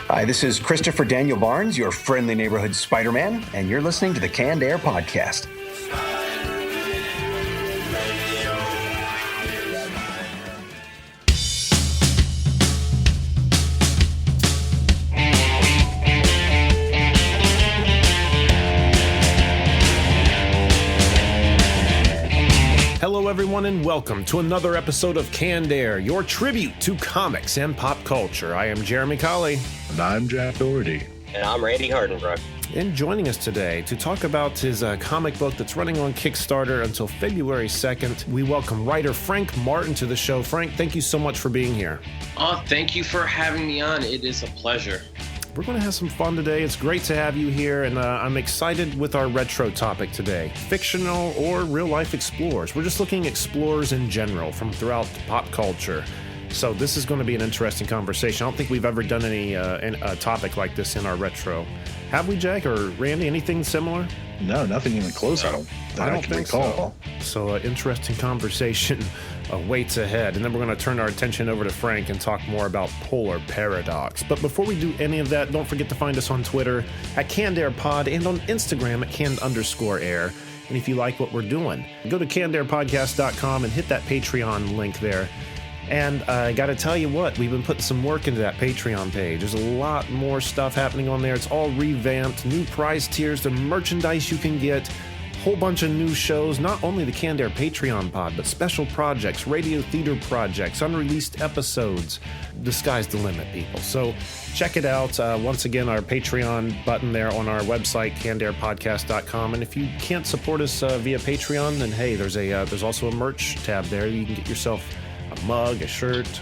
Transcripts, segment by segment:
Hi, this is Christopher Daniel Barnes, your friendly neighborhood Spider-Man, and you're listening to the Canned Air Podcast. Hello, everyone, and welcome to another episode of Canned Air, your tribute to comics and pop culture. I am Jeremy Colley. And I'm Jack Doherty. And I'm Randy Hardenbrook. And joining us today to talk about his comic book that's running on Kickstarter until February 2nd, we welcome writer Frank Martin to the show. Frank, thank you so much for being here. Oh, thank you for having me on. It is a pleasure. We're going to have some fun today. It's great to have you here, and I'm excited with our retro topic today. Fictional or real-life explorers. We're just looking at explorers in general from throughout pop culture. So this is going to be an interesting conversation. I don't think we've ever done any topic like this in our retro. Have we, Jack, or Randy, anything similar? No, nothing even close. I don't think recall. So interesting conversation awaits ahead, and then we're going to turn our attention over to Frank and talk more about polar paradox. But before we do any of that, don't forget to find us on Twitter at CannedAirPod and on Instagram at Canned_Air. And if you like what we're doing, go to CannedAirPodcast.com and hit that Patreon link there. And I got to tell you what, we've been putting some work into that Patreon page. There's a lot more stuff happening on there. It's all revamped, new prize tiers, the merchandise you can get, whole bunch of new shows, not only the Canned Air Patreon pod, but special projects, radio theater projects, unreleased episodes. The sky's the limit, people. So check it out. Once again, our Patreon button there on our website, CannedAirPodcast.com. And if you can't support us via Patreon, then hey, there's also a merch tab there. You can get yourself a mug, a shirt,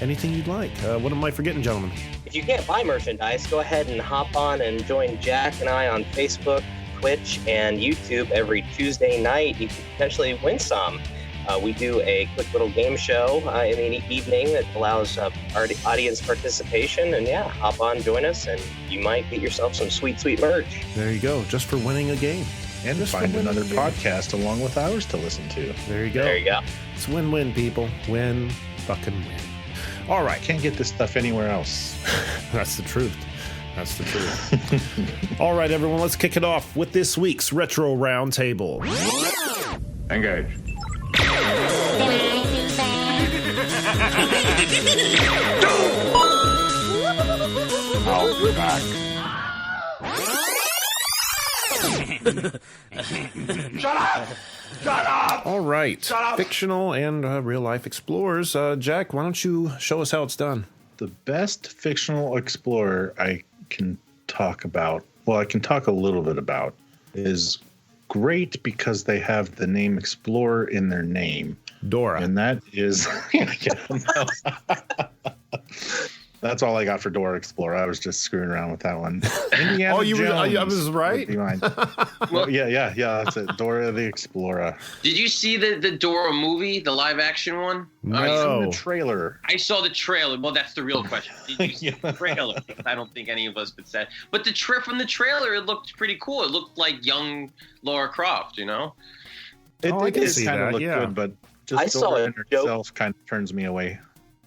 anything you'd like. What am I forgetting, gentlemen? If you can't buy merchandise, go ahead and hop on and join Jack and I on Facebook, Twitch, and YouTube every Tuesday night. You can potentially win some. We do a quick little game show in the evening that allows our audience participation. And yeah, hop on, join us, and you might get yourself some sweet, sweet merch. There you go, just for winning a game. And just find another podcast along with ours to listen to. There you go. There you go. It's win-win, people. Win, fucking win. All right. Can't get this stuff anywhere else. That's the truth. That's the truth. All right, everyone, let's kick it off with this week's Retro Roundtable. Engage. I'll be back. Shut up! Shut up! All right. Shut up! Fictional and real-life explorers. Jack, why don't you show us how it's done? The best fictional explorer I can talk about, well, I can talk a little bit about, is great because they have the name Explorer in their name. Dora. And that is... That's all I got for Dora Explorer. I was just screwing around with that one. Indiana I was right? Well, yeah. That's it. Dora the Explorer. Did you see the Dora movie, the live action one? No. The trailer. I saw the trailer. Well, that's the real question. Did you see the trailer? I don't think any of us would say. But from the trailer, it looked pretty cool. It looked like young Lara Croft, you know? It did kind of look good, but just Dora in herself kind of turns me away.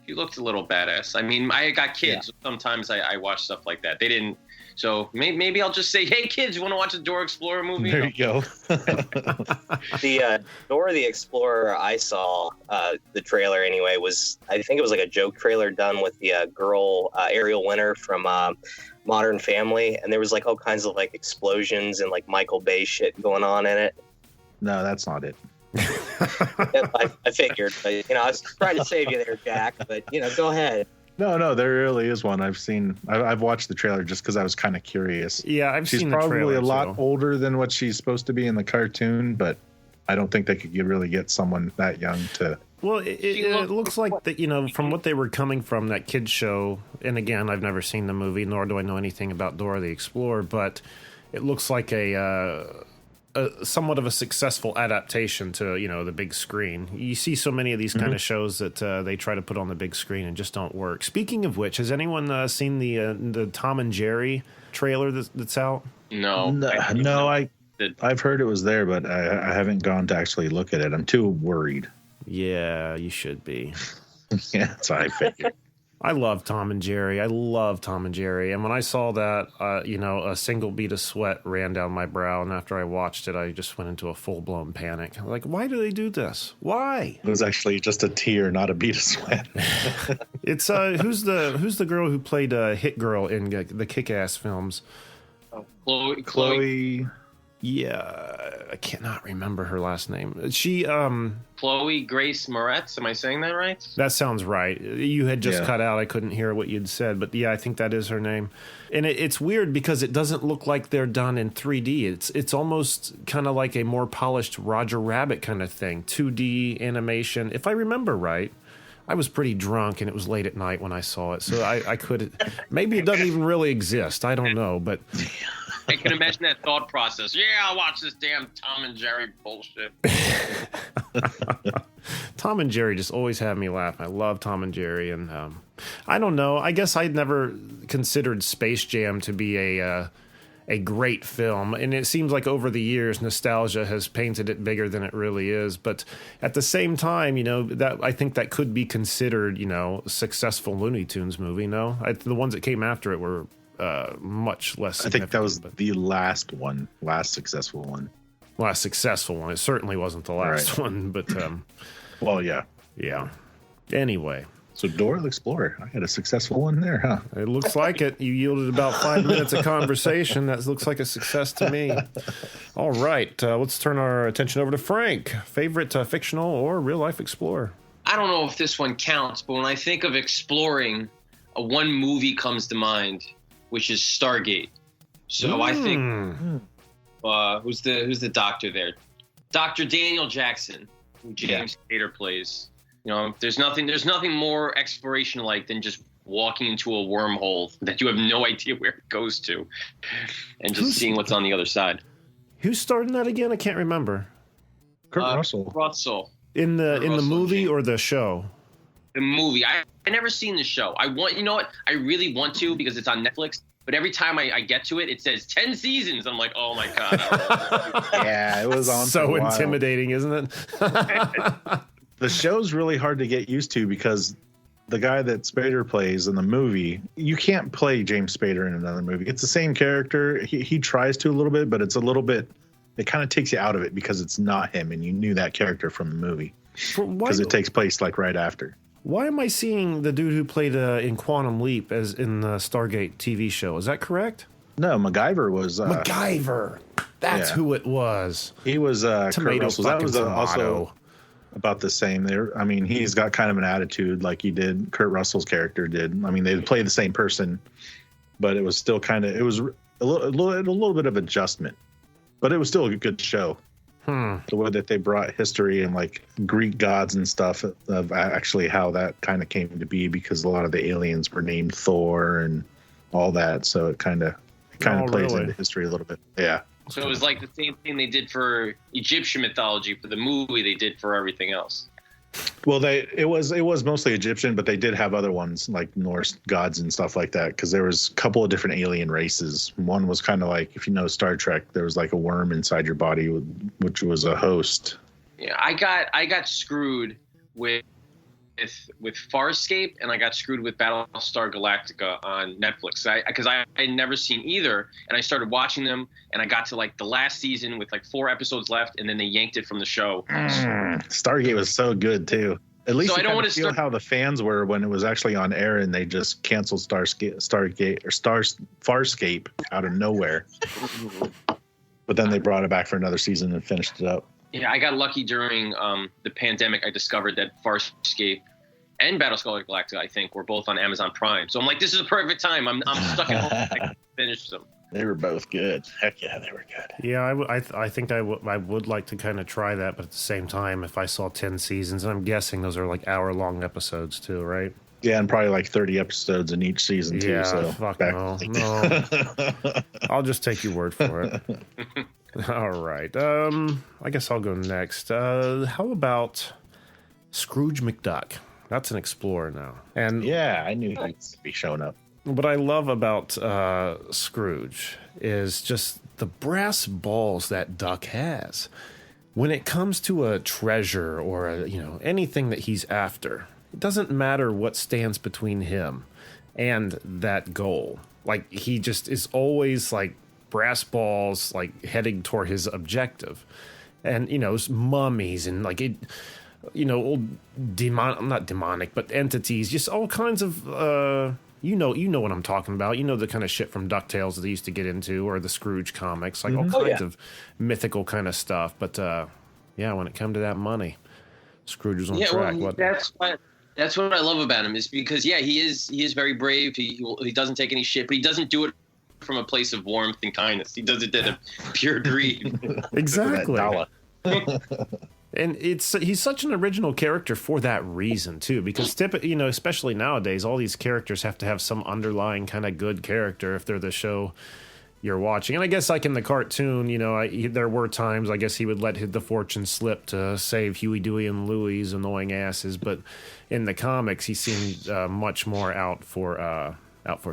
He looked a little badass. I mean, I got kids. Yeah. So sometimes I watch stuff like that. They didn't. So maybe I'll just say, hey, kids, you want to watch a Dora Explorer movie? There you go. The Dora the Explorer I saw, the trailer anyway, I think it was like a joke trailer done with the girl, Ariel Winter from Modern Family. And there was like all kinds of like explosions and like Michael Bay shit going on in it. No, that's not it. I figured, but, I was trying to save you there, Jack, but, go ahead. No, there really is one. I've watched the trailer just because I was kind of curious. Yeah, I've seen the trailer. She's probably a lot older than what she's supposed to be in the cartoon, but I don't think they could really get someone that young to... Well, it looks like that, from what they were coming from, that kids show, and again, I've never seen the movie, nor do I know anything about Dora the Explorer, but it looks like somewhat of a successful adaptation to, the big screen. You see so many of these kind of shows that they try to put on the big screen and just don't work. Speaking of which, has anyone seen the Tom and Jerry trailer that's out? No, I've heard it was there, but I haven't gone to actually look at it. I'm too worried. Yeah, you should be. Yeah, that's how I figured. I love Tom and Jerry. I love Tom and Jerry. And when I saw that, a single bead of sweat ran down my brow. And after I watched it, I just went into a full-blown panic. I'm like, why do they do this? Why? It was actually just a tear, not a bead of sweat. It's who's the girl who played Hit Girl in the Kick-Ass films? Chloe. Yeah, I cannot remember her last name. She, Chloe Grace Moretz. Am I saying that right? That sounds right. You had just cut out. I couldn't hear what you'd said, but yeah, I think that is her name. And it's weird because it doesn't look like they're done in 3D. It's almost kind of like a more polished Roger Rabbit kind of thing, 2D animation. If I remember right, I was pretty drunk and it was late at night when I saw it, so I could. Maybe it doesn't even really exist. I don't know, but. I can imagine that thought process. Yeah, I'll watch this damn Tom and Jerry bullshit. Tom and Jerry just always have me laugh. I love Tom and Jerry, and I don't know. I guess I'd never considered Space Jam to be a great film, and it seems like over the years nostalgia has painted it bigger than it really is. But at the same time, that I think that could be considered, a successful Looney Tunes movie. No, the ones that came after it were. Much less. I think that was the last successful one. Last successful one. It certainly wasn't the last one, but well, yeah. Anyway, so Dora the Explorer, I had a successful one there, huh? It looks like it. You yielded about 5 minutes of conversation. That looks like a success to me. All right, let's turn our attention over to Frank. Favorite fictional or real life explorer? I don't know if this one counts, but when I think of exploring, one movie comes to mind, which is Stargate. So I think who's the doctor there? Dr. Daniel Jackson, who James Spader plays. There's nothing more exploration like than just walking into a wormhole that you have no idea where it goes to, and just seeing what's on the other side. Who's starting that again? I can't remember. Kurt Russell. In the movie or the show? The movie. I never seen the show. I really want to because it's on Netflix. But every time I get to it, it says 10 seasons. I'm like, oh my god. Yeah, it was on. So intimidating, isn't it? The show's really hard to get used to because the guy that Spader plays in the movie, you can't play James Spader in another movie. It's the same character. He tries to a little bit, but it's a little bit. It kind of takes you out of it because it's not him, and you knew that character from the movie because it takes place like right after. Why am I seeing the dude who played in Quantum Leap as in the Stargate TV show? Is that correct? No, MacGyver was... MacGyver! That's who it was. He was Kurt Russell. That was also about the same there. I mean, he's got kind of an attitude like he did. Kurt Russell's character did. I mean, they played the same person, but it was still kind of... It was a little bit of adjustment, but it was still a good show. The way that they brought history and like Greek gods and stuff of actually how that kind of came to be, because a lot of the aliens were named Thor and all that. So it kind of plays into history a little bit. Yeah. So it was like the same thing they did for Egyptian mythology for the movie they did for everything else. Well, it was mostly Egyptian, but they did have other ones like Norse gods and stuff like that, because there was a couple of different alien races. One was kind of like, if you know Star Trek, there was like a worm inside your body, which was a host. Yeah, I got screwed with Farscape, and I got screwed with Battlestar Galactica on Netflix. Because I had never seen either, and I started watching them, and I got to like the last season with like 4 episodes left, and then they yanked it from the show. Stargate was so good too. At least so I don't want to feel how the fans were when it was actually on air, and they just canceled Farscape out of nowhere. But then they brought it back for another season and finished it up. Yeah, I got lucky during the pandemic. I discovered that Farscape and Battlestar Galactica, I think, were both on Amazon Prime. So I'm like, this is a perfect time. I'm stuck at home. I can finish them. They were both good. Heck yeah, they were good. Yeah, I think I would like to kind of try that, but at the same time, if I saw 10 seasons, and I'm guessing those are like hour-long episodes too, right? Yeah, and probably like 30 episodes in each season too. Yeah, so fuck no. I'll just take your word for it. All right. I guess I'll go next. How about Scrooge Mcduck? That's an explorer now. And yeah, I knew he'd be showing up. What I love about Scrooge is just the brass balls that Duck has. When it comes to a treasure or anything that he's after, it doesn't matter what stands between him and that goal. Like, he just is always like brass balls, like heading toward his objective. And, you know, mummies and like it, you know, old not demonic, but entities, just all kinds of, you know what I'm talking about. You know, the kind of shit from DuckTales that they used to get into, or the Scrooge comics, like all kinds of mythical kind of stuff. But, yeah, when it come to that money, Scrooge was on track. Well, that's what I love about him, is because, he is very brave. He doesn't take any shit, but he doesn't do it from a place of warmth and kindness. He does it out of pure greed. Exactly. And he's such an original character for that reason too, because you know, especially nowadays, all these characters have to have some underlying kind of good character if they're the show you're watching. And I guess like in the cartoon, you know, there were times I guess he would let the fortune slip to save Huey, Dewey, and Louie's annoying asses, but in the comics, he seemed much more out for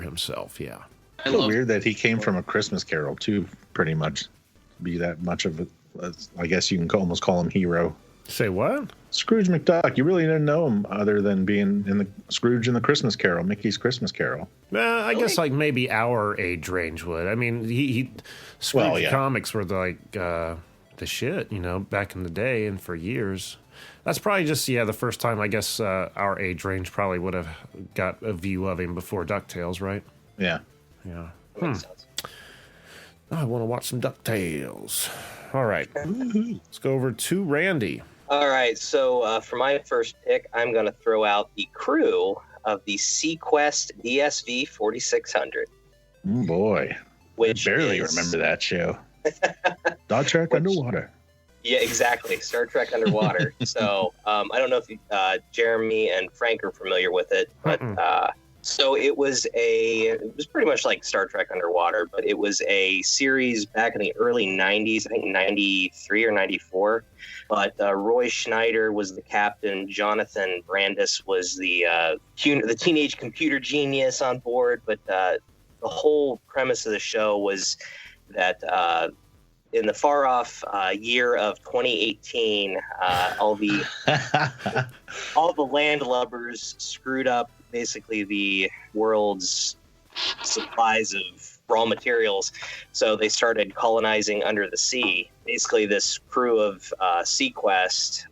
himself. Yeah. It's so weird that he came from A Christmas Carol too, pretty much. Be that much of a, I guess you can almost call him hero. Say what? Scrooge Mcduck. You really didn't know him other than being in the Scrooge in the Christmas Carol, Mickey's Christmas Carol. I guess like maybe our age range would. I mean, Scrooge comics were like the shit, you know, back in the day and for years. That's probably just the first time I guess our age range probably would have got a view of him before DuckTales, right? Yeah. Yeah. I want to watch some DuckTales. All right. Let's go over to Randy. All right. So for my first pick, I'm going to throw out the crew of the SeaQuest DSV 4600. Oh, boy. I barely remember that show. Star Trek Underwater. Yeah, exactly. Star Trek Underwater. So I don't know if Jeremy and Frank are familiar with it, but so it was pretty much like Star Trek Underwater, but it was a series back in the early 90s, I think 93 or 94. But Roy Schneider was the captain. Jonathan Brandis was the teenage computer genius on board. But the whole premise of the show was that in the far-off year of 2018, all the landlubbers screwed up basically the world's supplies of raw materials. So they started colonizing under the sea. Basically, this crew of SeaQuest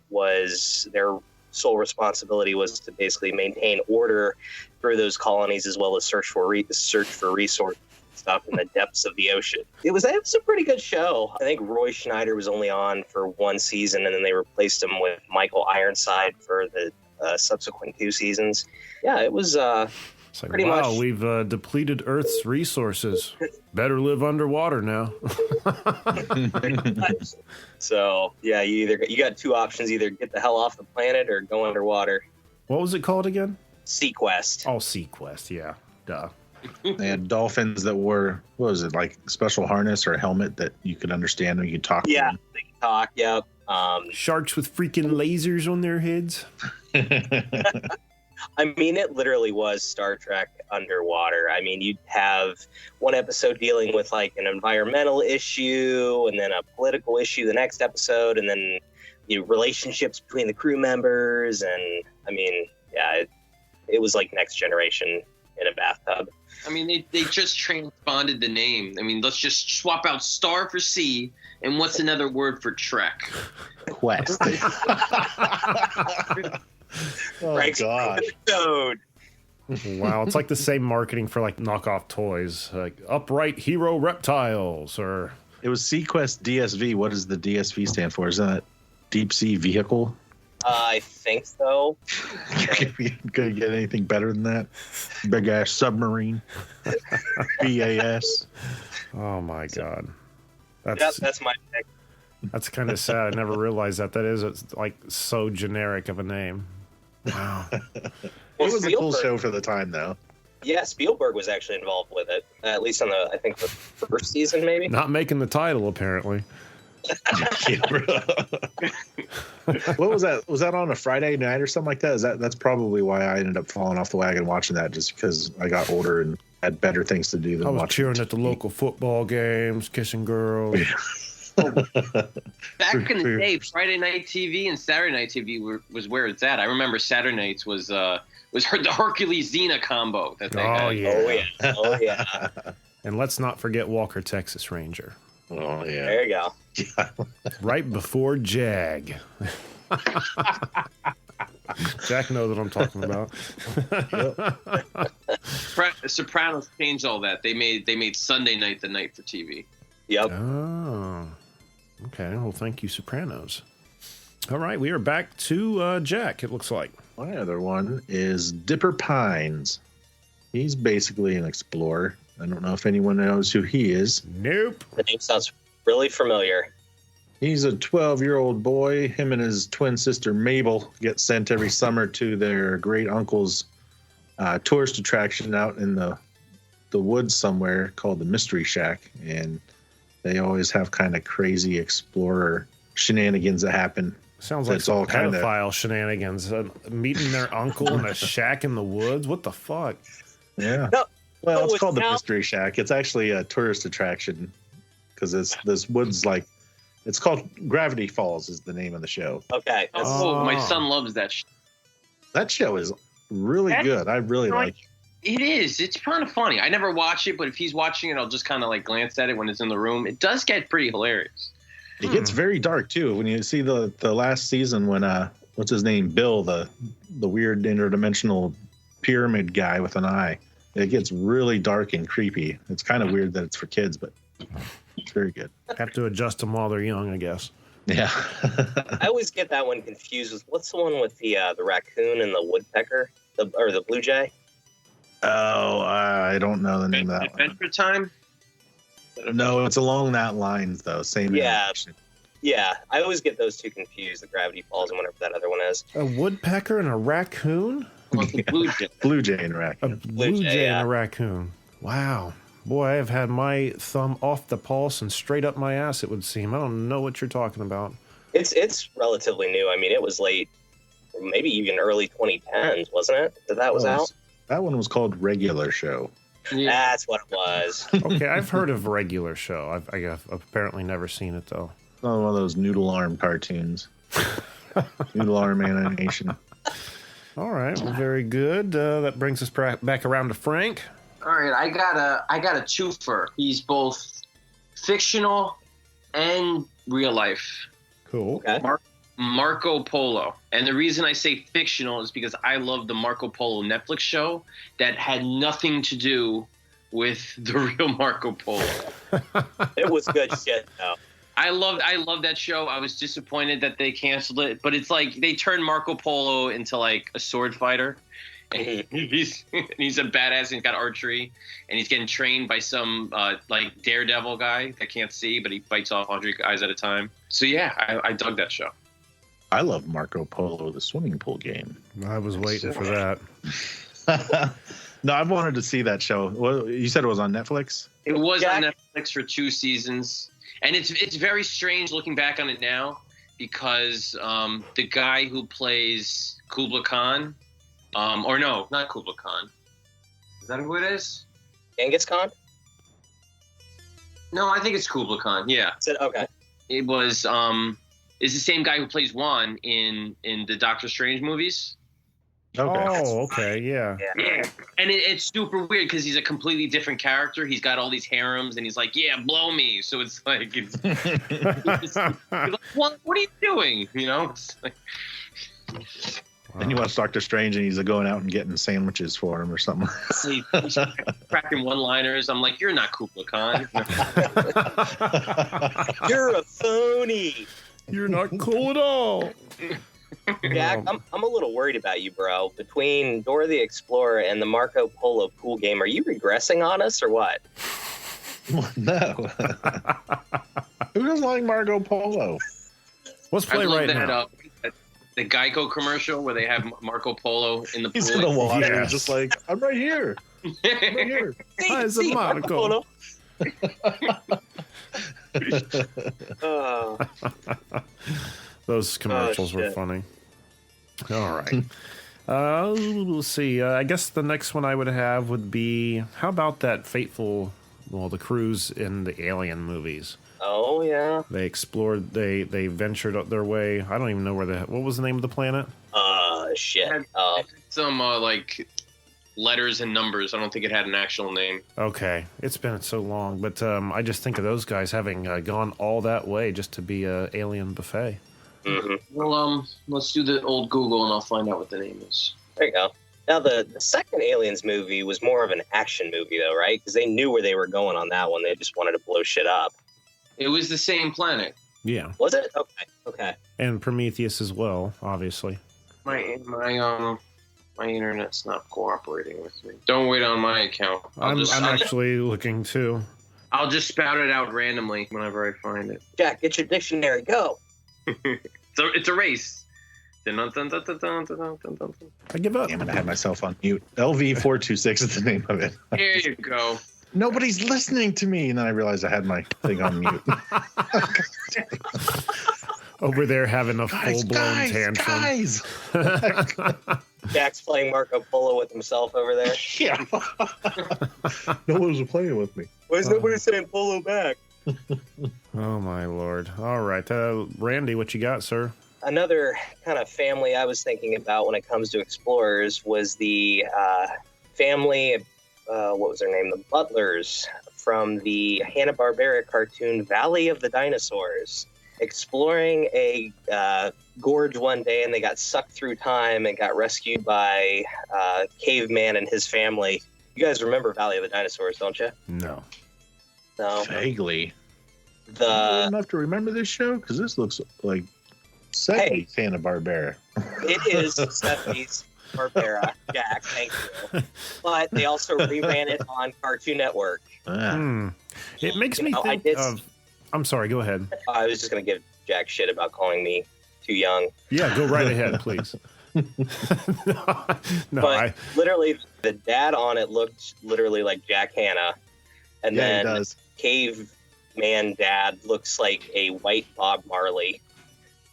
their sole responsibility was to basically maintain order through those colonies, as well as search for resource stuff in the depths of the ocean. It was a pretty good show. I think Roy Schneider was only on for one season, and then they replaced him with Michael Ironside for the subsequent 2 seasons. Yeah, it was it's like, pretty wow, much. We've depleted Earth's resources. Better live underwater now. So yeah, you got 2 options: either get the hell off the planet or go underwater. What was it called again? SeaQuest. Oh, SeaQuest. Yeah, duh. They had dolphins that wore, what was it, like special harness or a helmet that you could understand and you could talk to them. They can talk. Yep. Sharks with freaking lasers on their heads. I mean, it literally was Star Trek Underwater. I mean, you'd have one episode dealing with like an environmental issue, and then a political issue the next episode, and then relationships between the crew members. And I mean, yeah, it was like Next Generation in a bathtub. I mean, they just transponded the name. I mean, let's just swap out star for sea, and what's another word for Trek? Quest. Oh, Frank's gosh. Wow, it's like the same marketing for like knockoff toys, like upright hero reptiles, or it was SeaQuest DSV. What does the DSV stand for? Is that deep sea vehicle? I think so. Gonna get anything better than that? Big ass submarine. BAS. Oh my god, that's my pick. That's kind of sad. I never realized that is like so generic of a name. Wow. It was a cool show for the time, though. Yeah, Spielberg was actually involved with it, at least on the first season, maybe. Not making the title, apparently. What was that? Was that on a Friday night or something like that? That's probably why I ended up falling off the wagon watching that, just because I got older and had better things to do than watching. I was cheering at the local football games, kissing girls. Back in the day, Friday night TV and Saturday night TV was where it's at. I remember Saturday nights was the Hercules Xena combo that they had. Oh yeah. And let's not forget Walker Texas Ranger. Oh yeah. There you go. Right before Jag. Jack knows what I'm talking about. Sopranos changed all that. They made Sunday night the night for TV. Yep. Oh. Okay. Well, thank you, Sopranos. All right, we are back to Jack, it looks like. My other one is Dipper Pines. He's basically an explorer. I don't know if anyone knows who he is. Nope. The name sounds really familiar. He's a 12-year-old boy. Him and his twin sister Mabel get sent every summer to their great uncle's tourist attraction out in the woods somewhere called the Mystery Shack, and they always have kind of crazy explorer shenanigans that happen. Sounds like some pedophile shenanigans. Meeting their uncle in a shack in the woods. What the fuck? Yeah. No, well, it's called the Mystery Shack. It's actually a tourist attraction because this woods like. It's called Gravity Falls is the name of the show. Okay. Oh, my son loves that show. That show is really good. I really like it. It is. It's kind of funny. I never watch it, but if he's watching it, I'll just kind of like glance at it when it's in the room. It does get pretty hilarious. It gets very dark too. When you see the last season when what's his name? Bill, the weird interdimensional pyramid guy with an eye. It gets really dark and creepy. It's kind of weird that it's for kids, but it's very good. Have to adjust them while they're young, I guess. Yeah. I always get that one confused with what's the one with the raccoon and the woodpecker, or the blue jay? Oh, I don't know the name of that Adventure Time? No, it's along that lines though. Same. Animation. Yeah, I always get those two confused, the Gravity Falls and whatever that other one is. A woodpecker and a raccoon? Well, the blue jay. Blue jay and a raccoon. A blue jay and a raccoon. Wow. Boy, I have had my thumb off the pulse and straight up my ass, it would seem. I don't know what you're talking about. It's relatively new. I mean, it was late, maybe even early 2010s, wasn't it? That was out? That one was called Regular Show. Yeah. That's what it was. Okay, I've heard of Regular Show. I've apparently never seen it, though. Oh, one of those Noodle Arm cartoons. Noodle Arm animation. All right, well, very good. That brings us back around to Frank. All right, I got a twofer. He's both fictional and real life. Cool. Okay. Marco Polo. And the reason I say fictional is because I love the Marco Polo Netflix show that had nothing to do with the real Marco Polo. It was good shit, though. I loved that show. I was disappointed that they canceled it, but it's like they turned Marco Polo into like a sword fighter. And he's a badass and he's got archery and he's getting trained by some like daredevil guy that can't see, but he fights off 100 guys at a time. So yeah, I dug that show. I love Marco Polo, the swimming pool game. I was waiting for that. No, I've wanted to see that show. Well, you said it was on Netflix? It was on Netflix for 2 seasons. And it's very strange looking back on it now because the guy who plays Kubla Khan, or no, not Kubla Khan. Is that who it is? Genghis Khan? No, I think it's Kubla Khan. Yeah. Okay. It was is the same guy who plays Juan in the Doctor Strange movies. Okay. Oh, okay, yeah. Yeah, and it's super weird because he's a completely different character. He's got all these harems, and he's like, "Yeah, blow me." So it's like, you're like, what are you doing? You know. It's like, Wow. And you watch Doctor Strange, and he's going out and getting sandwiches for him or something. he's cracking one-liners. I'm like, "You're not Kubla Khan. You're a phony. You're not cool at all." Jack, I'm a little worried about you, bro. Between Dora the Explorer and the Marco Polo pool game, are you regressing on us or what? No. Who doesn't like Marco Polo? Let's play right now. The Geico commercial where they have Marco Polo in the pool. He's in the water. Yes. He's just like, I'm right here. I'm right here. Hi, it's a Marco. Those commercials were funny. All right. Let's see. I guess the next one I would have would be, how about that the cruise in the Alien movies? Oh yeah. They explored. They ventured up their way. I don't even know what was the name of the planet? Shit. Some like letters and numbers. I don't think it had an actual name. Okay, it's been so long, but I just think of those guys having gone all that way just to be a alien buffet. Mm-hmm. Well, let's do the old Google and I'll find out what the name is. There you go. Now, the second Aliens movie was more of an action movie, though, right? Because they knew where they were going on that one. They just wanted to blow shit up. It was the same planet. Yeah. Was it? Okay. And Prometheus as well, obviously. My internet's not cooperating with me. Don't wait on my account. I'm actually looking too. I'll just spout it out randomly whenever I find it. Jack, get your dictionary. Go. So it's a race. I give up. Damn it, I had myself on mute. LV426 is the name of it. Here you go. Nobody's listening to me. And then I realized I had my thing on mute. Over there having a full-blown tantrum. Guys! Jack's playing Marco Polo with himself over there. Yeah. No one was playing with me. Why is nobody saying Polo back? Oh, my Lord. All right. Randy, what you got, sir? Another kind of family I was thinking about when it comes to explorers was the family, what was their name? The Butlers from the Hanna-Barbera cartoon Valley of the Dinosaurs, exploring a gorge one day, and they got sucked through time and got rescued by Caveman and his family. You guys remember Valley of the Dinosaurs, don't you? No. No. Vaguely. I'm old enough to remember this show? Because this looks like 70s Hanna-Barbera. It is 70s Barbera, Jack, thank you. But they also reran it on Cartoon Network. It makes me think of... I'm sorry, go ahead. I was just going to give Jack shit about calling me too young. Yeah, go right ahead, please. Literally, the dad on it looked literally like Jack Hanna. And then he does. Caveman dad looks like a white Bob Marley.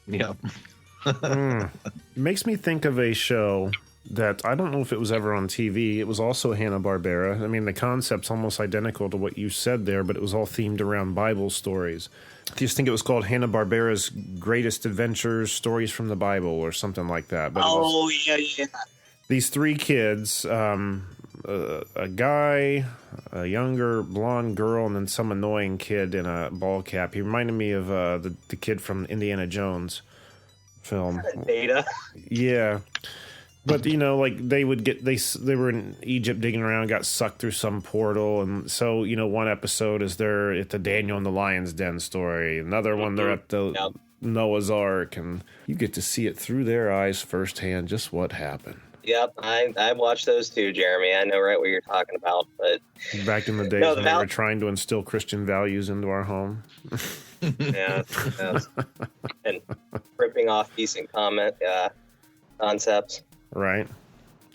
Yep. Makes me think of a show that I don't know if it was ever on TV. It was also Hanna-Barbera. I mean, the concept's almost identical to what you said there, but it was all themed around Bible stories. I just think it was called Hanna-Barbera's Greatest Adventures, Stories from the Bible, or something like that. But yeah. These three kids, a guy, a younger blonde girl, and then some annoying kid in a ball cap. He reminded me of the kid from Indiana Jones film. Beta. Yeah. But, you know, like they were in Egypt digging around, got sucked through some portal. And so, you know, one episode is they're at the Daniel and the Lion's Den story. Another one, they're at the Noah's Ark. And you get to see it through their eyes firsthand, just what happened. Yep, I watched those too, Jeremy. I know right what you're talking about. But back in the days when they were trying to instill Christian values into our home. Yeah. And ripping off decent concepts. Right.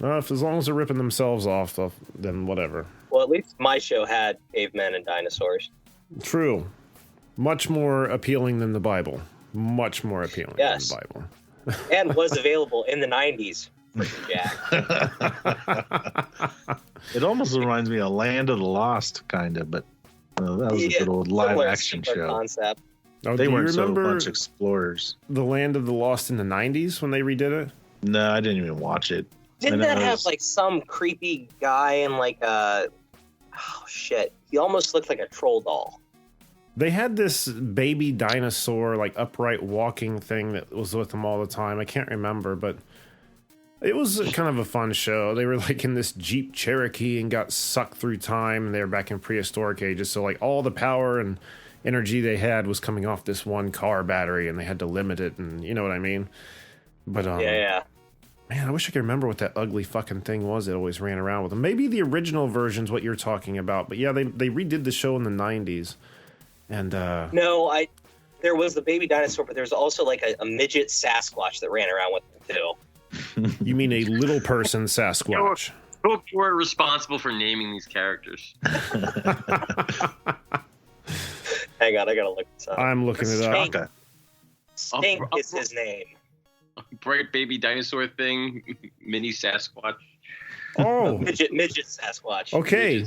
Well, as long as they're ripping themselves off, then whatever. Well, at least my show had cavemen and dinosaurs. True. Much more appealing than the Bible. Much more appealing than the Bible. And was available in the 90s. Jack. It almost reminds me of Land of the Lost, kind of, but that was a good old live action show. Concept. Oh, they weren't so much explorers. The Land of the Lost in the 90s when they redid it? No, I didn't even watch it. Didn't that have like some creepy guy and like a... Oh, shit. He almost looked like a troll doll. They had this baby dinosaur, like upright walking thing that was with them all the time. I can't remember, but it was kind of a fun show. They were like in this Jeep Cherokee and got sucked through time, and they were back in prehistoric ages. So like all the power and energy they had was coming off this one car battery, and they had to limit it, and you know what I mean? But yeah. Man, I wish I could remember what that ugly fucking thing was that always ran around with them. Maybe the original version's what you're talking about. But yeah, they redid the show in the 90s. And no, there was the baby dinosaur, but there's also like a midget Sasquatch that ran around with them too. You mean a little person Sasquatch? You were responsible for naming these characters. Hang on, I gotta look this up. I'm looking it up. Stink is his name. Bright baby dinosaur thing, mini Sasquatch. Oh, midget Sasquatch. Okay.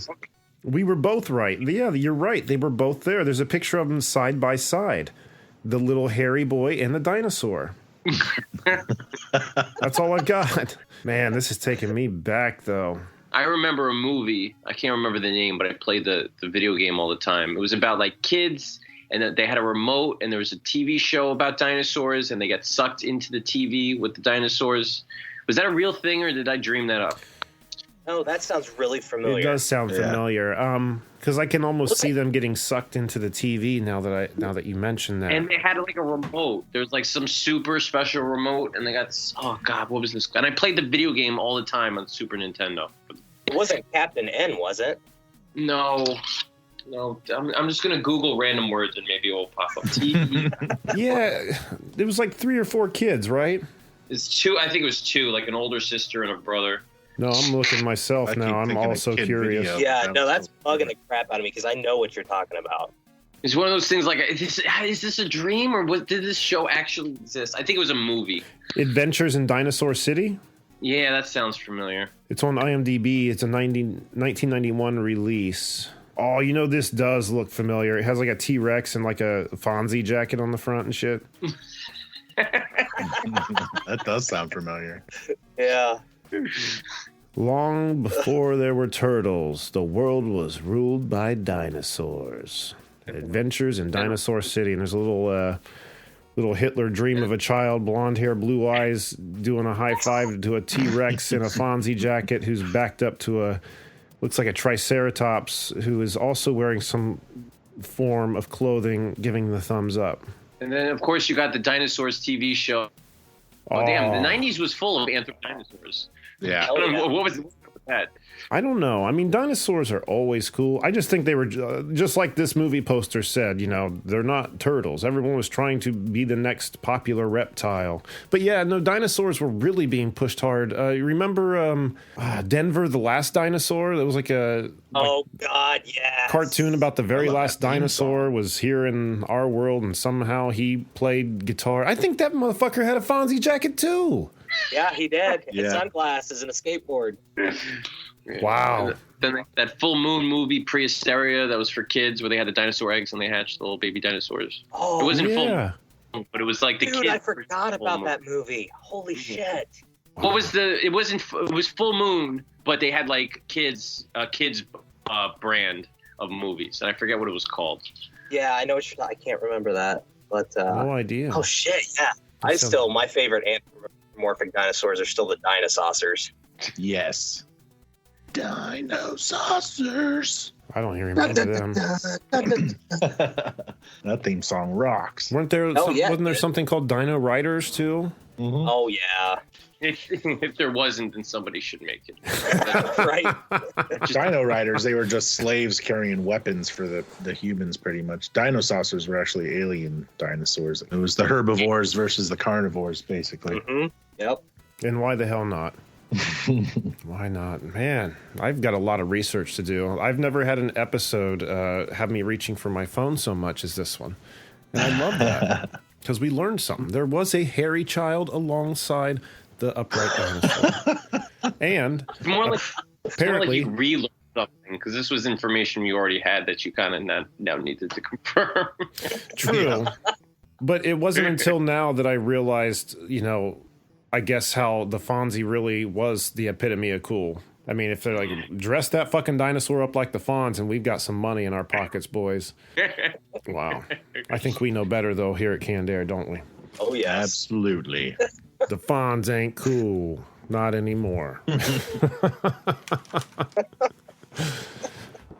We were both right. Yeah, you're right. They were both there. There's a picture of them side by side. The little hairy boy and the dinosaur. That's all I got. Man, this is taking me back, though. I remember a movie. I can't remember the name, but I played the video game all the time. It was about like kids, and they had a remote, and there was a TV show about dinosaurs, and they got sucked into the TV with the dinosaurs. Was that a real thing, or did I dream that up? Oh, that sounds really familiar. It does sound familiar. Because I can almost see them getting sucked into the TV now that you mentioned that. And they had like a remote. There was like some super special remote, and they got what was this? And I played the video game all the time on Super Nintendo. It wasn't Captain N, was it? No. I'm just gonna Google random words and maybe it will pop up. TV. Yeah, it was like 3 or 4 kids, right? It's 2. I think it was 2, like an older sister and a brother. No, I'm looking myself now. I'm also curious. Video. Yeah, no, that's bugging the crap out of me because I know what you're talking about. It's one of those things like, is this a dream or did this show actually exist? I think it was a movie. Adventures in Dinosaur City? Yeah, that sounds familiar. It's on IMDb. It's a 1991 release. Oh, this does look familiar. It has like a T-Rex and like a Fonzie jacket on the front and shit. That does sound familiar. Yeah. Long before there were turtles, the world was ruled by dinosaurs. Adventures in Dinosaur City. And there's a little Hitler dream of a child, blonde hair, blue eyes, doing a high five to a T-Rex in a Fonzie jacket who's backed up to looks like a Triceratops who is also wearing some form of clothing, giving the thumbs up. And then, of course, you got the Dinosaurs TV show. Oh, damn. The 90s was full of anthro dinosaurs. Yeah. What was that? I don't know. I mean, dinosaurs are always cool. I just think they were, just like this movie poster said, they're not turtles. Everyone was trying to be the next popular reptile. But yeah, no, dinosaurs were really being pushed hard. You remember Denver, the Last Dinosaur? That was like a... Oh, God, yeah. Cartoon about the very last dinosaur was here in our world, and somehow he played guitar. I think that motherfucker had a Fonzie jacket, too. Yeah, he did. Yeah. And sunglasses and a skateboard. Wow. Then that Full Moon movie, Prehysteria, that was for kids, where they had the dinosaur eggs and they hatched the little baby dinosaurs. Oh, it wasn't yeah. full, but it was like the dude, kids. I forgot about that movie. Holy shit. What was it was Full Moon, but they had like kids brand of movies, and I forget what it was called. Yeah, I know what I can't remember that, but no idea. Oh shit, yeah. My favorite anthropomorphic dinosaurs are still the dinosaurs. Yes. Dinosaurs. I don't even remember them. That theme song rocks. Wasn't there something called Dino Riders too? Mm-hmm. Oh yeah. If there wasn't, then somebody should make it. Right. Dino Riders, they were just slaves carrying weapons for the humans, pretty much. Dinosaurs were actually alien dinosaurs. It was the herbivores versus the carnivores, basically. Mm-hmm. Yep. And why the hell not? Why not? Man, I've got a lot of research to do. I've never had an episode have me reaching for my phone so much as this one. And I love that. Because we learned something. There was a hairy child alongside the upright dinosaur. And It's more like apparently you relearned something, because this was information you already had that you kind of now needed to confirm. true. But it wasn't until now that I realized, I guess how the Fonzie really was the epitome of cool. I mean, if they're like, dress that fucking dinosaur up like the Fonz and we've got some money in our pockets, boys. Wow. I think we know better, though, here at Canned Air, don't we? Oh yes. Absolutely. The Fonz ain't cool. Not anymore.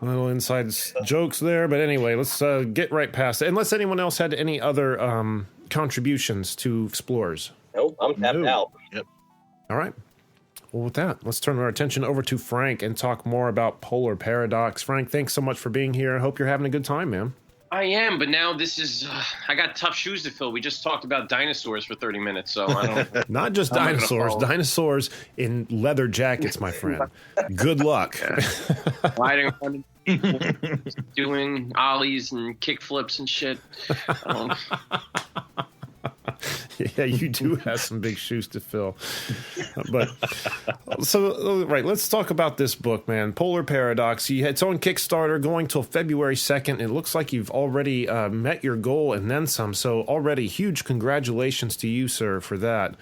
Little inside jokes there, but anyway, let's get right past it. Unless anyone else had any other contributions to Explorers. Nope, I'm tapped out. Yep. All right. Well, with that, let's turn our attention over to Frank and talk more about Polar Paradox. Frank, thanks so much for being here. I hope you're having a good time, man. I am, but now this is... I got tough shoes to fill. We just talked about dinosaurs for 30 minutes, so I don't... Not just dinosaurs. Dinosaurs in leather jackets, my friend. Good luck. Riding around doing ollies and kick flips and shit. Yeah, you do have some big shoes to fill. But so, right, let's talk about this book, man. Polar Paradox. It's on Kickstarter going till February 2nd. It looks like you've already met your goal and then some. So already huge congratulations to you, sir, for that.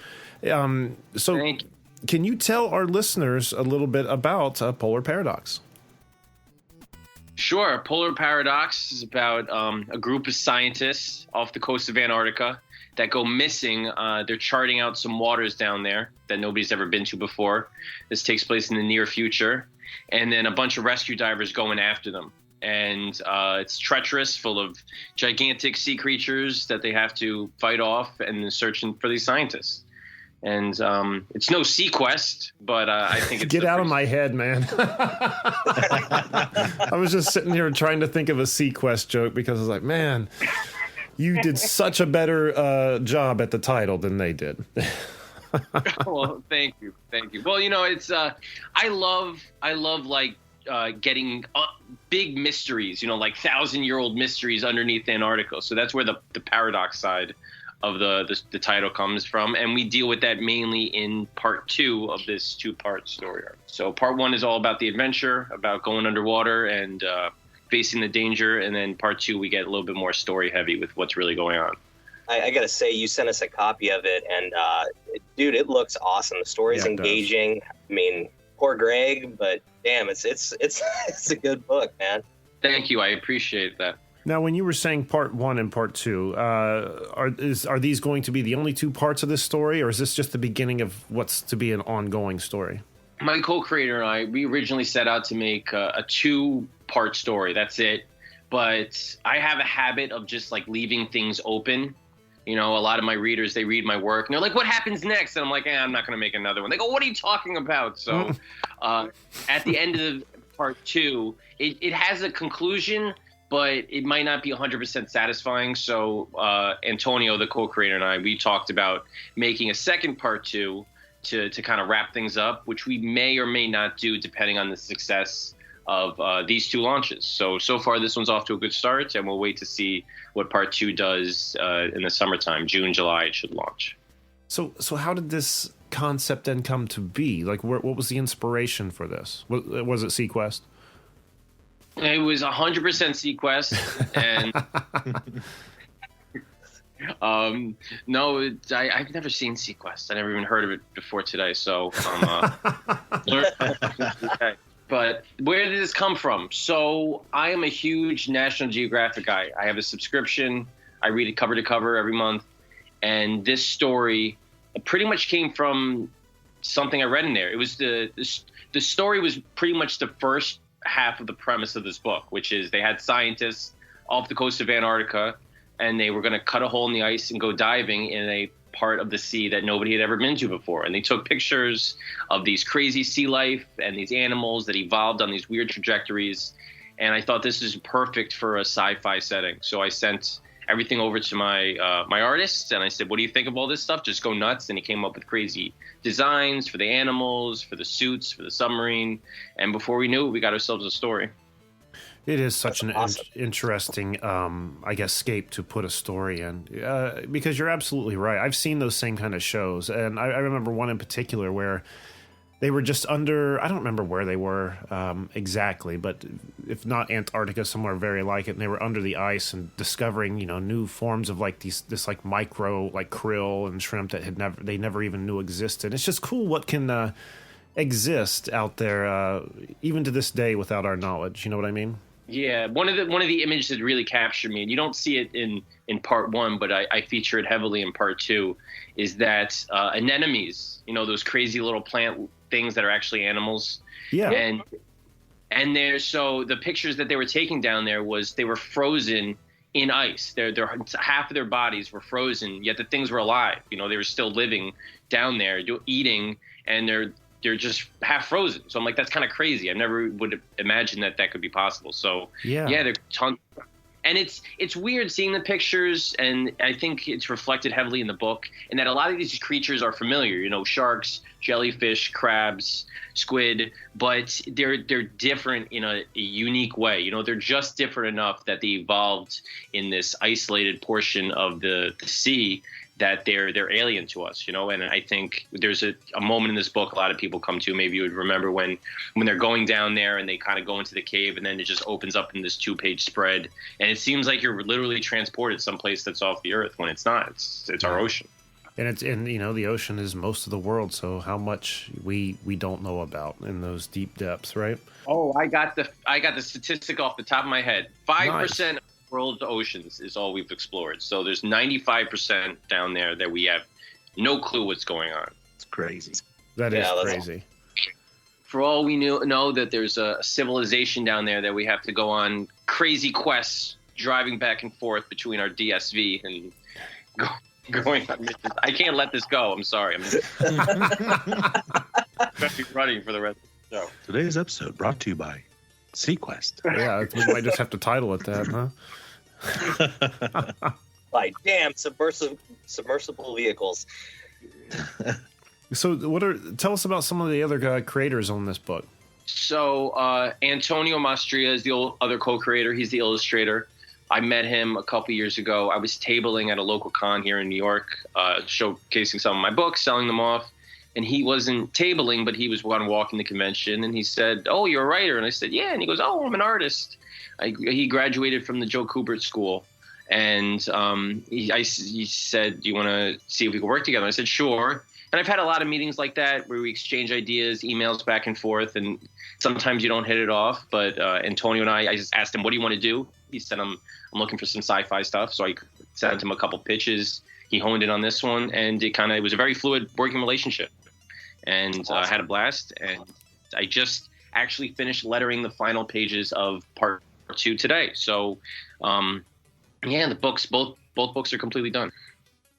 So Thank you. Can you tell our listeners a little bit about Polar Paradox? Sure. Polar Paradox is about a group of scientists off the coast of Antarctica that go missing. They're charting out some waters down there that nobody's ever been to before. This takes place in the near future. And then a bunch of rescue divers going after them. And it's treacherous, full of gigantic sea creatures that they have to fight off, and searching for these scientists. And it's no Sequest, but I think it's... Get out of my head, man. I was just sitting here trying to think of a Sequest joke because I was like, man, you did such a better job at the title than they did. Well, thank you. Well, it's I love like getting big mysteries, like 1,000-year-old mysteries underneath Antarctica. So that's where the paradox side of the title comes from, and we deal with that mainly in part 2 of this 2-part story arc. So part 1 is all about the adventure, about going underwater and facing the danger, and then part 2 we get a little bit more story heavy with what's really going on. I gotta say, you sent us a copy of it, and dude, it looks awesome. The story's engaging. I mean, poor Greg, but damn, it's a good book, man. Thank you, I appreciate that. Now, when you were saying part 1 and part 2, are these going to be the only 2 parts of this story, or is this just the beginning of what's to be an ongoing story? My co-creator and I, we originally set out to make a 2-part story. That's it. But I have a habit of just like leaving things open. A lot of my readers, they read my work and they're like, what happens next? And I'm like, I'm not going to make another one. They go, what are you talking about? So at the end of part 2, it has a conclusion, but it might not be 100% satisfying. So Antonio, the co-creator, and I, we talked about making a second part 2 to kind of wrap things up, which we may or may not do depending on the success of these 2 launches. So far, this one's off to a good start, and we'll wait to see what part 2 does in the summertime. June, July, it should launch. So how did this concept then come to be? Like, what was the inspiration for this? Was it Sequest? It was 100% Sequest, and no, I've never seen Sequest. I never even heard of it before today. So, okay. But where did this come from? So I am a huge National Geographic guy. I have a subscription. I read it cover to cover every month, and this story pretty much came from something I read in there. It was the story was pretty much the first half of the premise of this book, which is they had scientists off the coast of Antarctica, and they were going to cut a hole in the ice and go diving in a part of the sea that nobody had ever been to before. And they took pictures of these crazy sea life and these animals that evolved on these weird trajectories. And I thought this is perfect for a sci-fi setting. So I sent everything over to my artist, and I said, what do you think of all this stuff? Just go nuts. And he came up with crazy designs for the animals, for the suits, for the submarine. And before we knew it, we got ourselves a story. It is such an interesting, scape to put a story in, because you're absolutely right. I've seen those same kind of shows, and I remember one in particular where they were just under, I don't remember where they were exactly, but if not Antarctica, somewhere very like it, and they were under the ice and discovering, new forms of like this like micro, like krill and shrimp that they never even knew existed. It's just cool what can exist out there, even to this day, without our knowledge. You know what I mean? Yeah, one of the images that really captured me, and you don't see it in part 1, but I feature it heavily in part 2, is that anemones, those crazy little plant things that are actually animals. Yeah. And so the pictures that they were taking down there was they were frozen in ice. Their half of their bodies were frozen, yet the things were alive. They were still living down there, eating, and they're just half frozen. So I'm like, that's kind of crazy. I never would imagine that could be possible. So yeah, they're tons. And it's weird seeing the pictures, and I think it's reflected heavily in the book, and that a lot of these creatures are familiar, sharks, jellyfish, crabs, squid, but they're different in a unique way. They're just different enough that they evolved in this isolated portion of the sea that they're alien to us, you know. And I think there's a moment in this book a lot of people come to. Maybe you would remember when they're going down there and they kind of go into the cave, and then it just opens up in this 2-page spread, and it seems like you're literally transported someplace that's off the earth when it's not. It's our ocean. And the ocean is most of the world. So how much we don't know about in those deep depths, right? Oh, I got the statistic off the top of my head. 5% of the world's oceans is all we've explored. So there's 95% down there that we have no clue what's going on. It's crazy. That is crazy. For all we know that there's a civilization down there that we have to go on crazy quests, driving back and forth between our DSV and going on missions. I can't let this go. I'm sorry. I'm going to be running for the rest of the show. Today's episode brought to you by Sequest. Yeah, we might just have to title it that, huh? By damn submersible vehicles. So tell us about some of the other creators on this book. So Antonio Maestria is the other co-creator. He's the illustrator. I met him a couple years ago. I was tabling at a local con here in New York, showcasing some of my books, selling them off. And he wasn't tabling, but he was walking the convention. And he said, "Oh, you're a writer?" And I said, "Yeah." And he goes, "Oh, I'm an artist." He graduated from the Joe Kubert School. And he said, "Do you want to see if we can work together?" I said, "Sure." And I've had a lot of meetings like that where we exchange ideas, emails back and forth. And sometimes you don't hit it off. But Antonio and I just asked him, "What do you want to do?" He said, I'm looking for some sci-fi stuff. So I sent him a couple pitches. He honed in on this one, and it was a very fluid working relationship. And awesome. I had a blast. And I just actually finished lettering the final pages of part 2 today. So, the books, both books are completely done.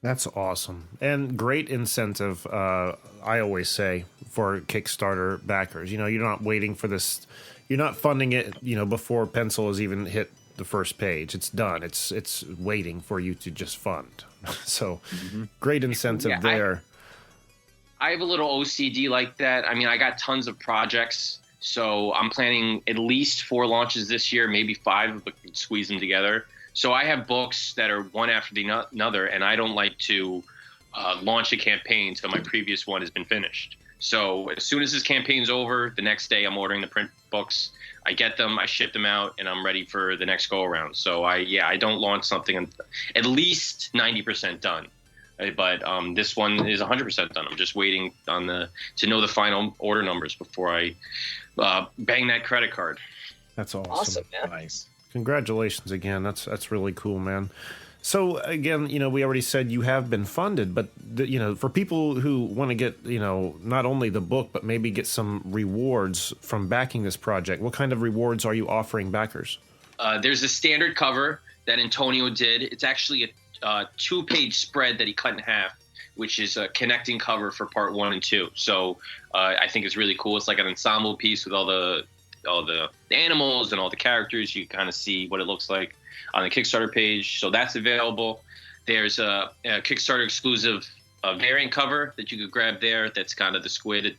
That's awesome. And great incentive, I always say, for Kickstarter backers. You know, you're not waiting for this. You're not funding it, before pencil has even hit the first page. It's done. It's waiting for you to just fund. So great incentive there. I have a little OCD like that. I mean, I got tons of projects, so I'm planning at least 4 launches this year, maybe 5, but squeeze them together. So I have books that are one after another, and I don't like to launch a campaign until my previous one has been finished. So as soon as this campaign's over, the next day I'm ordering the print books. I get them, I ship them out, and I'm ready for the next go-around. So I don't launch something at least 90% done. But this one is 100% done. I'm just waiting to know the final order numbers before I bang that credit card. That's awesome. Awesome, man. Nice. Congratulations again. That's really cool, man. So again, we already said you have been funded, but for people who want to get, not only the book, but maybe get some rewards from backing this project, what kind of rewards are you offering backers? There's a standard cover that Antonio did. It's actually a 2-page spread that he cut in half, which is a connecting cover for part 1 and 2. So I think it's really cool. It's like an ensemble piece with all the animals and all the characters. You kind of see what it looks like on the Kickstarter page. So that's available. There's a Kickstarter exclusive variant cover that you could grab there. That's kind of the squid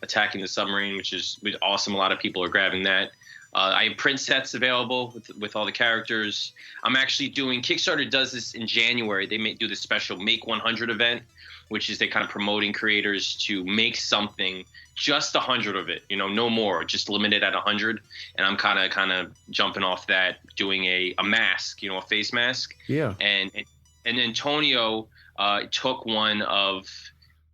attacking the submarine, which is awesome. A lot of people are grabbing that. I have print sets available with all the characters. I'm actually doing, Kickstarter does this in January. They may do this special Make 100 event, which is they kind of promoting creators to make something, just 100 of it, no more, just limited at 100. And I'm kind of jumping off that, doing a mask, a face mask. Yeah. And Antonio took one of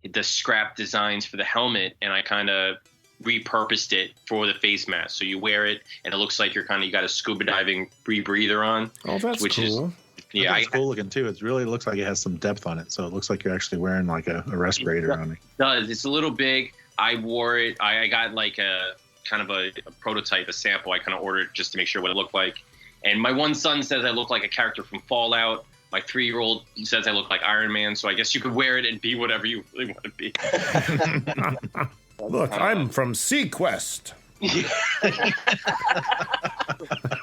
the scrap designs for the helmet, and I kind of repurposed it for the face mask. So you wear it, and it looks like you got a scuba diving rebreather on. Oh, that's cool. It's cool looking too. It really looks like it has some depth on it. So it looks like you're actually wearing like a respirator on it. It does. It's a little big. I wore it. I got like a kind of a prototype, a sample. I kind of ordered it just to make sure what it looked like. And my one son says I look like a character from Fallout. My 3-year-old says I look like Iron Man. So I guess you could wear it and be whatever you really want to be. Look, I'm from Sequest. I'm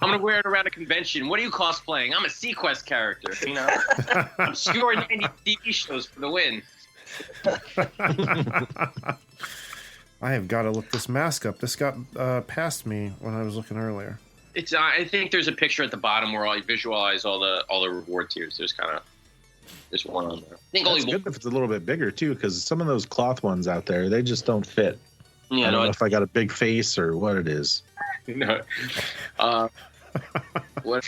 going to wear it around a convention. What are you cosplaying? I'm a Sequest character. Obscure 90s TV shows for the win. I have got to look this mask up. This got past me when I was looking earlier. It's. I think there's a picture at the bottom where I visualize all the reward tiers. There's kind of There's one on there. I think That's only good if it's a little bit bigger too, because some of those cloth ones out there, they just don't fit. Yeah, I don't know if I got a big face or what it is. No. What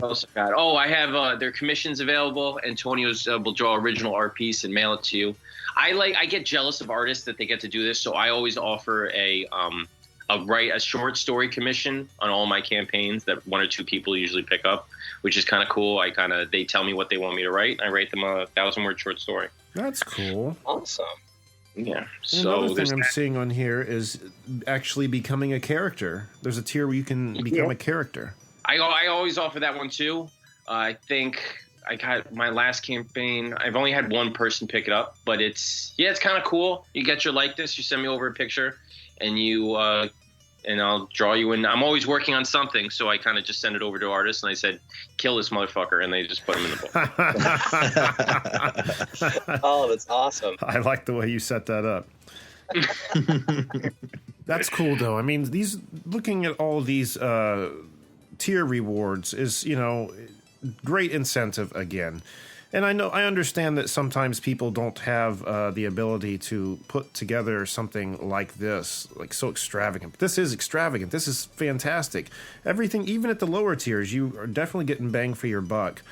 else I got? Oh, I have their commissions available. Antonio's will draw original art piece and mail it to you. I get jealous of artists that they get to do this, so I always offer a short story commission on all my campaigns that one or two people usually pick up, which is kind of cool. They tell me what they want me to write. I write them a 1,000-word short story. That's cool. Awesome. Yeah. So another thing I'm seeing on here is actually becoming a character. There's a tier where you can become a character. I always offer that one too. I think I got my last campaign. I've only had one person pick it up, but it's kind of cool. You get your likeness. You send me over a picture, and and I'll draw you in. I'm always working on something, so I kind of just send it over to artists, and I said, "Kill this motherfucker," and they just put him in the book. Oh, that's awesome. I like the way you set that up. That's cool, though. I mean, looking at all these tier rewards is, great incentive again. And I understand that sometimes people don't have the ability to put together something like this, like so extravagant. But this is extravagant. This is fantastic. Everything, even at the lower tiers, you are definitely getting bang for your buck.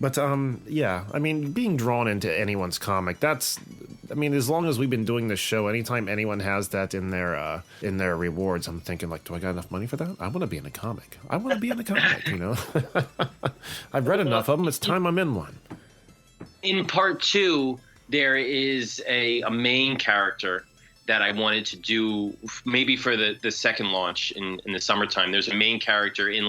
But yeah, I mean, being drawn into anyone's comic, as long as we've been doing this show, anytime anyone has that in their rewards, I'm thinking like, do I got enough money for that? I want to be in a comic. I've read enough of them. It's time I'm in one. In part 2, there is a main character that I wanted to do maybe for the second launch in the summertime. There's a main character in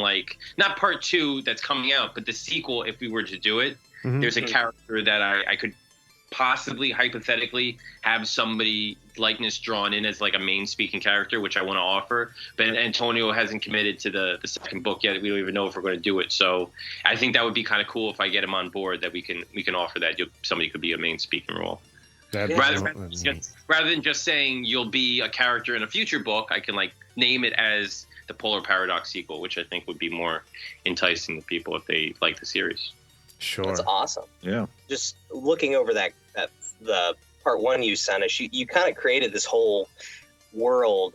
not part 2 that's coming out, but the sequel, if we were to do it, there's a character that I could possibly hypothetically have somebody likeness drawn in as like a main speaking character, which I want to offer, but Antonio hasn't committed to the second book yet. We don't even know if we're going to do it, so I think that would be kind of cool if I get him on board, that we can offer that somebody could be a main speaking role. Rather than just saying you'll be a character in a future book, I can name it as the Polar Paradox sequel, which I think would be more enticing to people if they like the series. Sure. That's awesome. Yeah. Just looking over the part 1 you sent us, you kind of created this whole world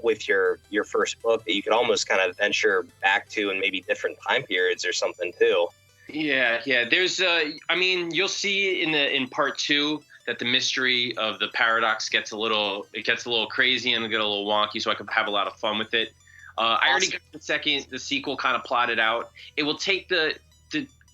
with your first book that you could almost kind of venture back to in maybe different time periods or something too. Yeah. There's you'll see in part 2 that the mystery of the paradox gets a little crazy and get a little wonky, so I could have a lot of fun with it. I already got the sequel kind of plotted out. It will take the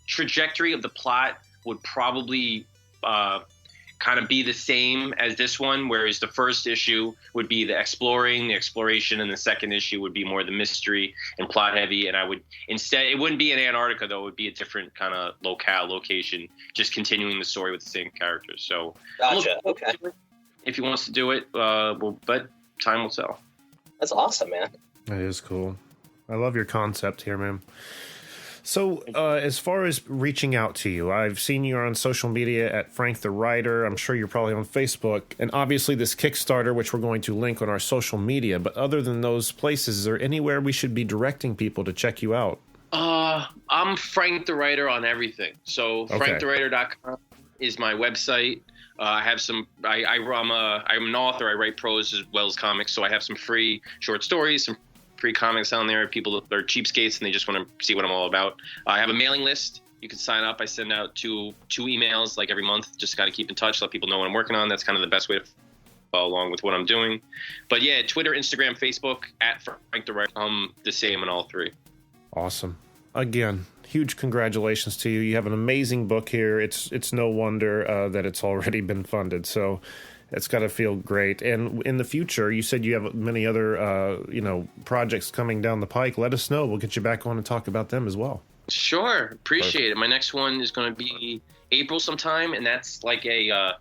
trajectory of the plot would probably kind of be the same as this one, whereas the first issue would be the exploration, and the second issue would be more the mystery and plot heavy. And I would it wouldn't be in Antarctica though; it would be a different kind of location, just continuing the story with the same characters. So, gotcha. Okay. If he wants to do it, but time will tell. That's awesome, man. That is cool. I love your concept here, man. So, as far as reaching out to you, I've seen you on social media at Frank the Writer. I'm sure you're probably on Facebook. And obviously this Kickstarter, which we're going to link on our social media. But other than those places, is there anywhere we should be directing people to check you out? I'm Frank the Writer on everything. So franktherewriter.com is my website. I have some. I'm an author. I write prose as well as comics. So I have some free short stories, some free comics on there. People are cheapskates and they just want to see what I'm all about. I have a mailing list. You can sign up. I send out two emails every month. Just got to keep in touch, let people know what I'm working on. That's kind of the best way to follow along with what I'm doing. But yeah, Twitter, Instagram, Facebook at Frank the Writer. I'm the same on all three. Awesome. Again, huge congratulations to you. You have an amazing book here. It's no wonder that it's already been funded. So it's got to feel great. And in the future, you said you have many other, projects coming down the pike. Let us know. We'll get you back on and talk about them as well. Sure. Appreciate it. My next one is going to be April sometime, and that's like a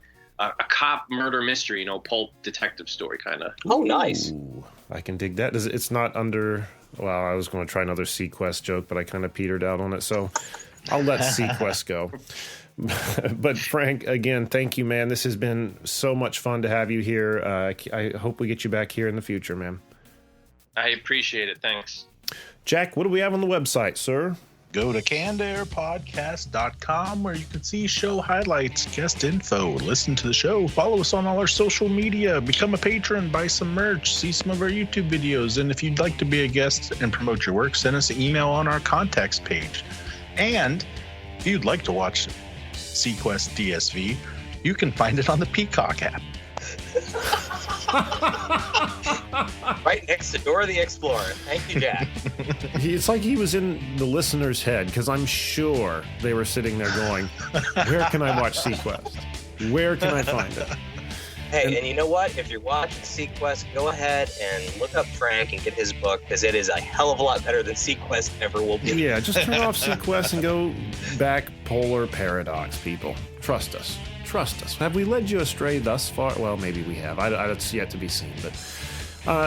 cop murder mystery, pulp detective story kind of. Oh, nice. Ooh, I can dig that. It's not under... Well, I was going to try another Sequest joke, but I kind of petered out on it. So I'll let Sequest go. But Frank, again, thank you, man. This has been so much fun to have you here. I hope we get you back here in the future, man. I appreciate it. Thanks. Jack, what do we have on the website, sir? Go to cannedairpodcast.com where you can see show highlights, guest info, listen to the show, follow us on all our social media, become a patron, buy some merch, see some of our YouTube videos, and if you'd like to be a guest and promote your work, send us an email on our contacts page. And if you'd like to watch Sequest DSV, you can find it on the Peacock app. Right next to Dora the Explorer. Thank you, Jack. It's like he was in the listener's head, because I'm sure they were sitting there going, where can I watch Sequest? Where can I find it? Hey, and you know what? If you're watching Sequest, go ahead and look up Frank and get his book, because it is a hell of a lot better than Sequest ever will be. Yeah, just turn off Sequest and go back Polar Paradox, people. Trust us. Trust us. Have we led you astray thus far? Well, maybe we have. It's yet to be seen. But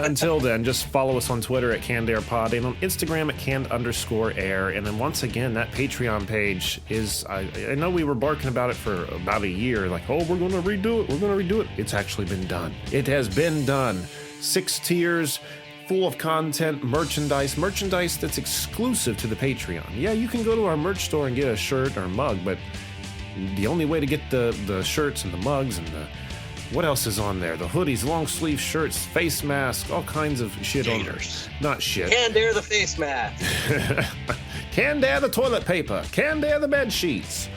until then, just follow us on Twitter at CannedAirPod and on Instagram at canned_air. And then once again, that Patreon page is, I know we were barking about it for about a year. Like, oh, we're going to redo it. We're going to redo it. It's actually been done. It has been done. 6 tiers. Full of content, merchandise that's exclusive to the Patreon. Yeah, you can go to our merch store and get a shirt or a mug, but the only way to get the shirts and the mugs and the what else is on there? The hoodies, long sleeve shirts, face masks, all kinds of shit on there. Not shit. Canned Air the face mask. Canned Air the toilet paper. Canned Air the bed sheets.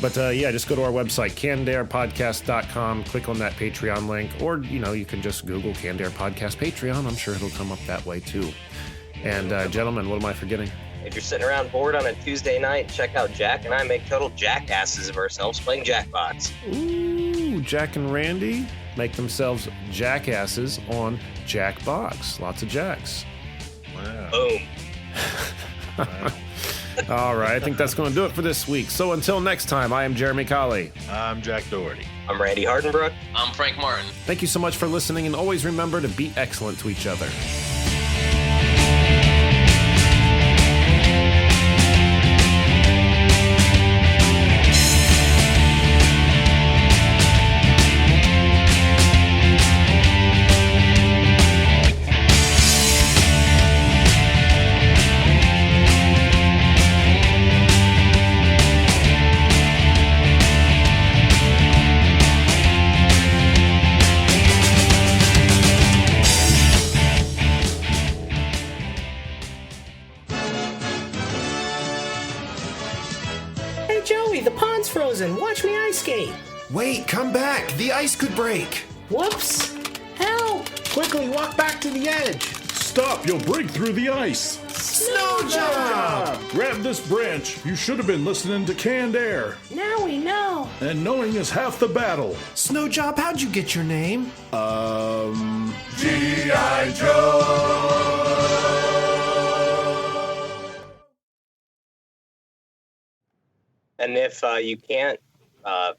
But yeah, just go to our website, cannedairpodcast.com, click on that Patreon link, or you can just Google Canned Air Podcast Patreon. I'm sure it'll come up that way too. And gentlemen, what am I forgetting? If you're sitting around bored on a Tuesday night, check out Jack and I make total jackasses of ourselves playing Jackbox. Ooh, Jack and Randy make themselves jackasses on Jackbox. Lots of jacks. Wow. Boom. Wow. All right, I think that's going to do it for this week. So until next time, I am Jeremy Colley. I'm Jack Doherty. I'm Randy Hardenbrook. I'm Frank Martin. Thank you so much for listening, and always remember to be excellent to each other. Watch me ice skate. Wait, come back. The ice could break. Whoops. Help. Quickly walk back to the edge. Stop, you'll break through the ice. Snow jump! Grab this branch. You should have been listening to Canned Air. Now we know. And knowing is half the battle. Snow Job, how'd you get your name? G.I. Joe! And if you can't buy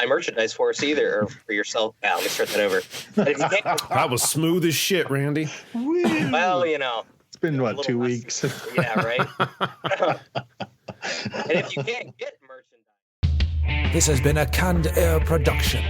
merchandise for us either, or for yourself, let me start that over. And if you can't, That was smooth as shit, Randy. well, It's been, 2 weeks? Yeah, right? And if you can't get merchandise. This has been a Canned Air production.